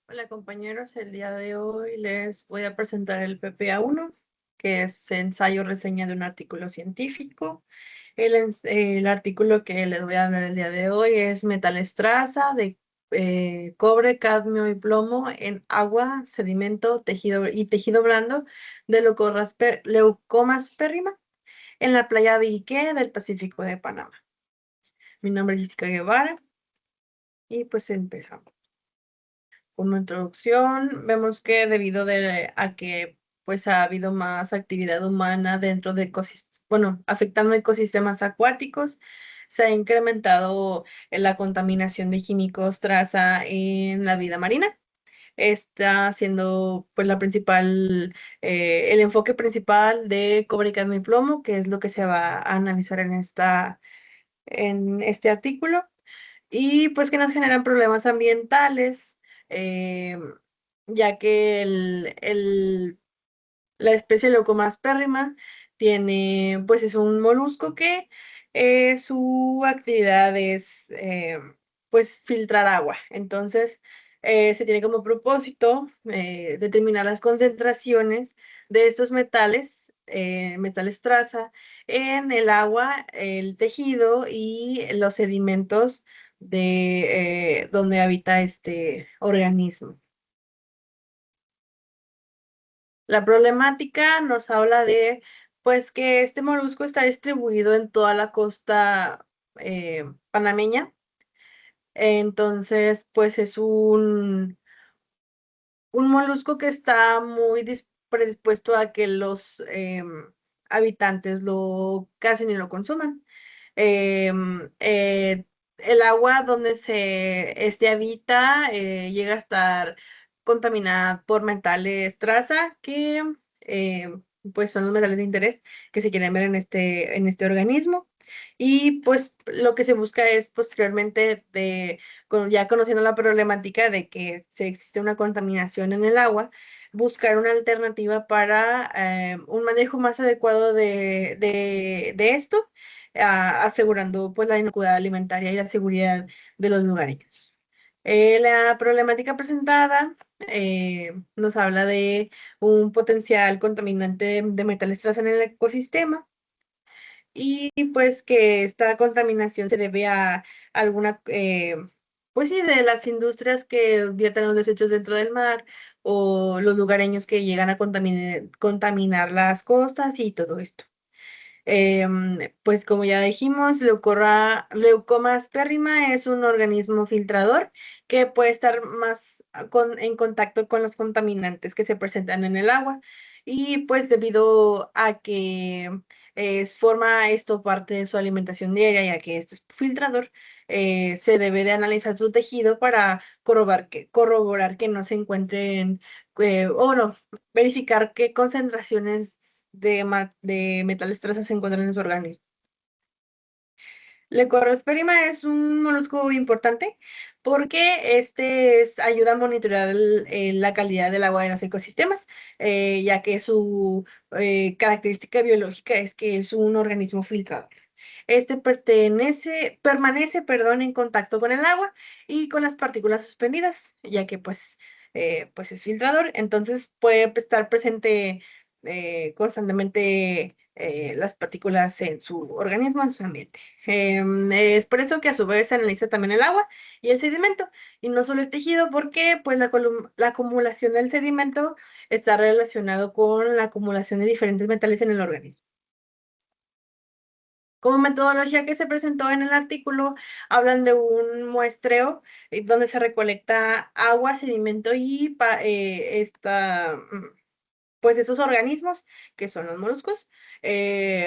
Hola compañeros, el día de hoy les voy a presentar el PPA1, que es ensayo reseña de un artículo científico. El artículo que les voy a hablar el día de hoy es metales traza de cobre, cadmio y plomo en agua, sedimento, tejido blando de Leucomas en la playa Vique del Pacífico de Panamá. Mi nombre es Jessica Guevara y pues empezamos. Como introducción, vemos que a que pues ha habido más actividad humana dentro de afectando ecosistemas acuáticos, se ha incrementado la contaminación de químicos traza en la vida marina. Está siendo pues el enfoque principal de cobre, cadmio y plomo, que es lo que se va a analizar en este artículo y pues que nos generan problemas ambientales, eh, ya que la especie Leucomaspérrima pues es un molusco que su actividad es pues filtrar agua. Entonces, se tiene como propósito determinar las concentraciones de estos metales traza, en el agua, el tejido y los sedimentos de donde habita este organismo. La problemática nos habla de, pues, que este molusco está distribuido en toda la costa panameña. Entonces, pues es un molusco que está muy predispuesto a que los habitantes lo casen y lo consuman. El agua donde este habita llega a estar contaminada por metales traza, que pues son los metales de interés que se quieren ver en este organismo. Y pues lo que se busca es posteriormente ya conociendo la problemática de que se existe una contaminación en el agua, buscar una alternativa para un manejo más adecuado de esto, asegurando pues la inocuidad alimentaria y la seguridad de los lugareños. La problemática presentada nos habla de un potencial contaminante de metales traza en el ecosistema y pues que esta contaminación se debe a alguna, pues sí, de las industrias que vierten los desechos dentro del mar o los lugareños que llegan a contaminar las costas y todo esto. Pues como ya dijimos, Leucomas perrima es un organismo filtrador que puede estar más en contacto con los contaminantes que se presentan en el agua y pues debido a que forma esto parte de su alimentación diaria, ya que este es filtrador, se debe de analizar su tejido para corroborar que no se encuentren, o no, verificar qué concentraciones de metales traza se encuentran en su organismo. Lecordosperma es un molusco importante porque ayuda a monitorear la calidad del agua en los ecosistemas, ya que su característica biológica es que es un organismo filtrador. Permanece, perdón, en contacto con el agua y con las partículas suspendidas, ya que pues es filtrador, entonces puede estar presente constantemente las partículas en su organismo, en su ambiente. Es por eso que a su vez se analiza también el agua y el sedimento, y no solo el tejido, porque pues la acumulación del sedimento está relacionado con la acumulación de diferentes metales en el organismo. Como metodología que se presentó en el artículo, hablan de un muestreo donde se recolecta agua, sedimento y pues esos organismos, que son los moluscos,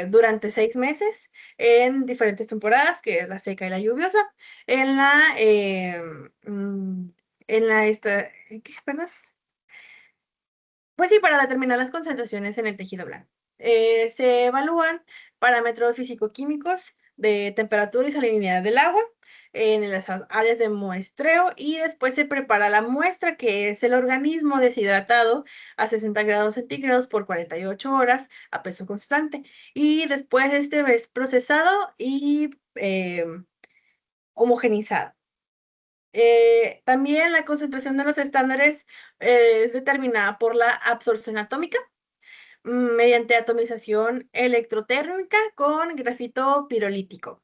durante 6 meses en diferentes temporadas, que es la seca y la lluviosa, en la, mm, en la, esta, ¿qué? Perdón. Pues sí, para determinar las concentraciones en el tejido blanco. Se evalúan parámetros físico-químicos de temperatura y salinidad del agua en las áreas de muestreo y después se prepara la muestra, que es el organismo deshidratado a 60 grados centígrados por 48 horas a peso constante. Y después este es procesado y homogenizado. También la concentración de los estándares es determinada por la absorción atómica mediante atomización electrotérmica con grafito pirolítico.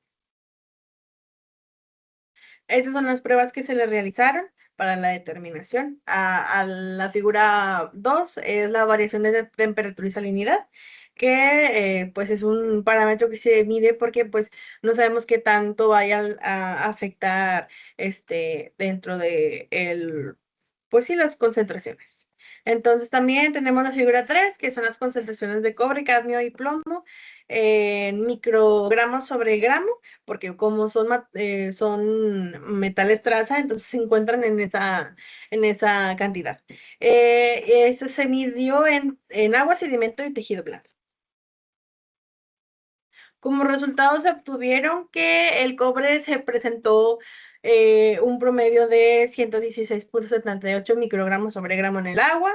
Estas son las pruebas que se le realizaron para la determinación. A la figura 2 es la variación de temperatura y salinidad, que pues es un parámetro que se mide porque pues no sabemos qué tanto vaya a afectar dentro de pues sí, las concentraciones. Entonces también tenemos la figura 3 que son las concentraciones de cobre, cadmio y plomo en microgramos sobre gramo, porque como son metales traza, entonces se encuentran en esa cantidad. Este se midió en agua, sedimento y tejido blando. Como resultado se obtuvieron que el cobre se presentó un promedio de 116,78 microgramos sobre gramo en el agua,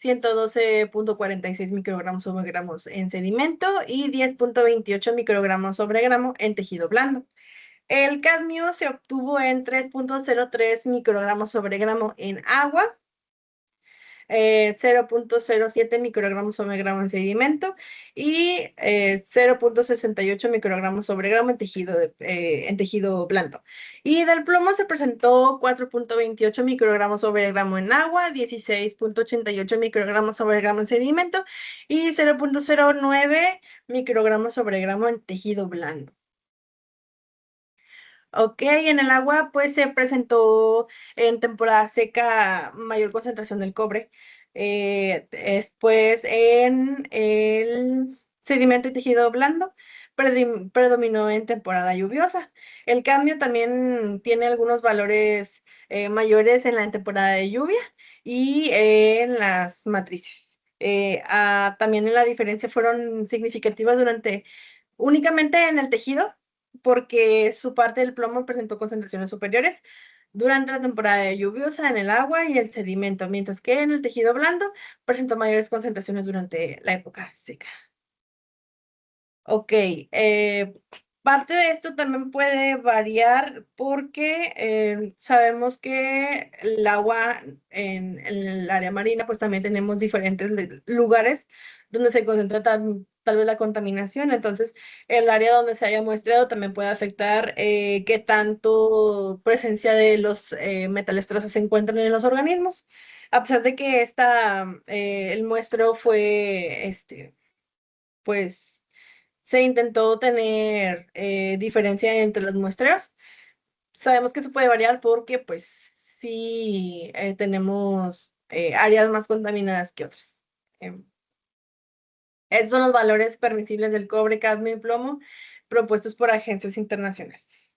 112,46 microgramos sobre gramos en sedimento y 10,28 microgramos sobre gramo en tejido blando. El cadmio se obtuvo en 3,03 microgramos sobre gramo en agua, 0,07 microgramos sobre gramo en sedimento y 0,68 microgramos sobre gramo en tejido blando. Y del plomo se presentó 4,28 microgramos sobre gramo en agua, 16,88 microgramos sobre gramo en sedimento y 0,09 microgramos sobre gramo en tejido blando. Ok, en el agua pues se presentó en temporada seca mayor concentración del cobre. Después en el sedimento y tejido blando predominó en temporada lluviosa. El cambio también tiene algunos valores mayores en la temporada de lluvia y en las matrices. También en la diferencia fueron significativas únicamente en el tejido porque su parte del plomo presentó concentraciones superiores durante la temporada lluviosa en el agua y el sedimento, mientras que en el tejido blando presentó mayores concentraciones durante la época seca. Ok, parte de esto también puede variar porque sabemos que el agua en el área marina, pues también tenemos diferentes lugares donde se concentra tal vez la contaminación. Entonces, el área donde se haya muestrado también puede afectar qué tanto presencia de los metales trazas se encuentran en los organismos. A pesar de que el muestreo fue, pues se intentó tener diferencia entre los muestreos. Sabemos que eso puede variar porque, pues, sí tenemos áreas más contaminadas que otras. Em, Esos son los valores permisibles del cobre, cadmio y plomo propuestos por agencias internacionales.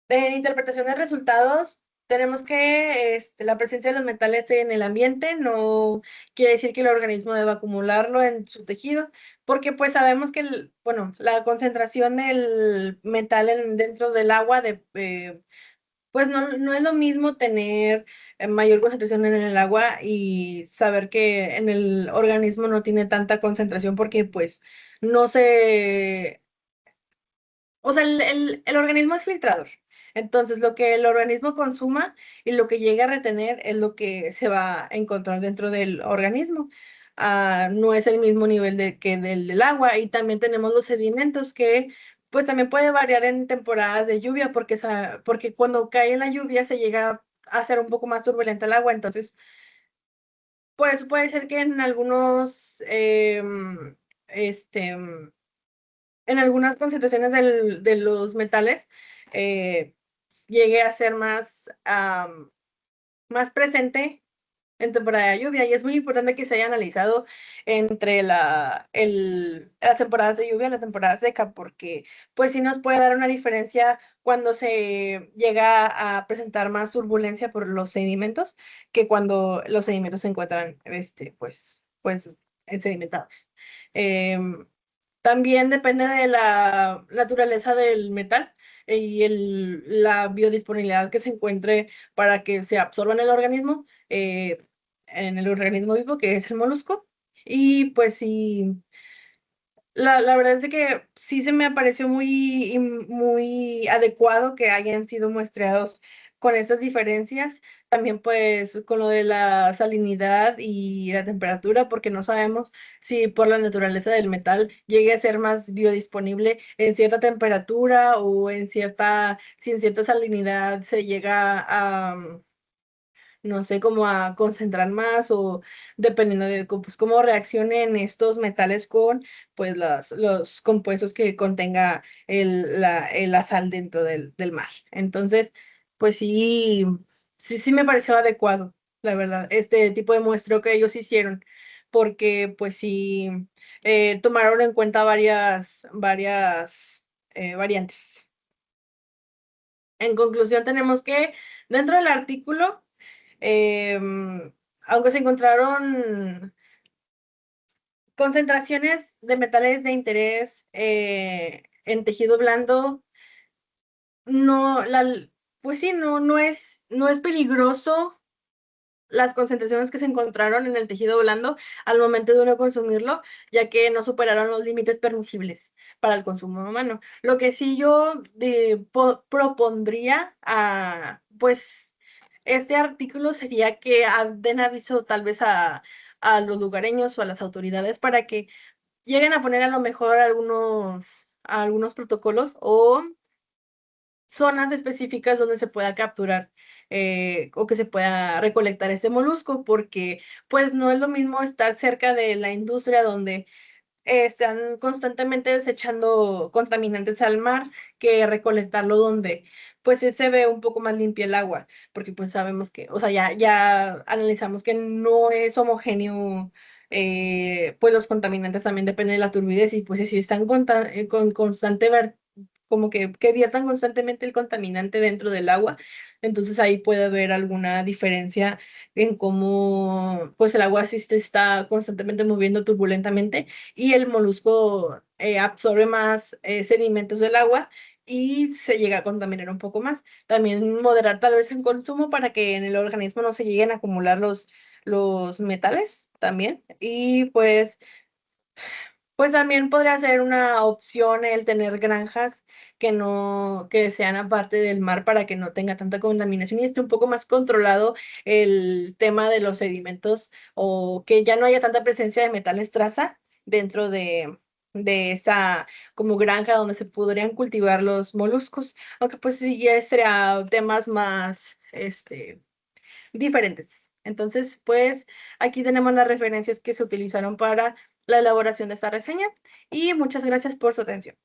En interpretación de resultados, tenemos que la presencia de los metales en el ambiente no quiere decir que el organismo deba acumularlo en su tejido, porque pues sabemos que bueno, la concentración del metal dentro del agua pues no es lo mismo tener mayor concentración en el agua y saber que en el organismo no tiene tanta concentración porque pues no se o sea, el organismo es filtrador. Entonces, lo que el organismo consuma y lo que llega a retener es lo que se va a encontrar dentro del organismo. No es el mismo nivel que del agua. Y también tenemos los sedimentos que, pues, también puede variar en temporadas de lluvia porque cuando cae la lluvia se llega a hacer un poco más turbulenta el agua. Entonces, por eso puede ser que este, en algunas concentraciones de los metales eh, llegue a ser más presente en temporada de lluvia y es muy importante que se haya analizado entre las temporadas de lluvia y la temporada seca porque pues sí nos puede dar una diferencia cuando se llega a presentar más turbulencia por los sedimentos que cuando los sedimentos se encuentran pues sedimentados. También depende de la naturaleza del metal y la biodisponibilidad que se encuentre para que se absorba en el organismo vivo, que es el molusco. Y pues sí, La verdad es de que sí se me pareció muy adecuado que hayan sido muestreados con estas diferencias. También pues con lo de la salinidad y la temperatura, porque no sabemos si por la naturaleza del metal llegue a ser más biodisponible en cierta temperatura o si en cierta salinidad se llega a, no sé, cómo a concentrar más o dependiendo de pues, cómo reaccionen estos metales con pues los compuestos que contenga la sal dentro del mar. Entonces, pues sí me pareció adecuado, la verdad, este tipo de muestreo que ellos hicieron, porque pues sí tomaron en cuenta varias variantes. En conclusión, tenemos que dentro del artículo, aunque se encontraron concentraciones de metales de interés en tejido blando, no, pues sí, no es peligroso las concentraciones que se encontraron en el tejido blando al momento de uno consumirlo, ya que no superaron los límites permisibles para el consumo humano. Lo que sí yo propondría pues, este artículo sería que den aviso tal vez a los lugareños o a las autoridades para que lleguen a poner a lo mejor algunos protocolos o zonas específicas donde se pueda capturar o que se pueda recolectar ese molusco, porque pues no es lo mismo estar cerca de la industria donde están constantemente desechando contaminantes al mar que recolectarlo donde pues sí se ve un poco más limpia el agua, porque pues sabemos que, o sea, ya analizamos que no es homogéneo. Pues los contaminantes también dependen de la turbidez y pues si están con constante como que viertan constantemente el contaminante dentro del agua, entonces ahí puede haber alguna diferencia en cómo pues el agua sí se está constantemente moviendo turbulentamente y el molusco absorbe más sedimentos del agua y se llega a contaminar un poco más. También moderar tal vez el consumo para que en el organismo no se lleguen a acumular los metales también. Y pues también podría ser una opción el tener granjas que sean aparte del mar para que no tenga tanta contaminación y esté un poco más controlado el tema de los sedimentos o que ya no haya tanta presencia de metales traza dentro de esa como granja donde se podrían cultivar los moluscos, aunque pues sí ya sería temas más diferentes. Entonces, pues aquí tenemos las referencias que se utilizaron para la elaboración de esta reseña y muchas gracias por su atención.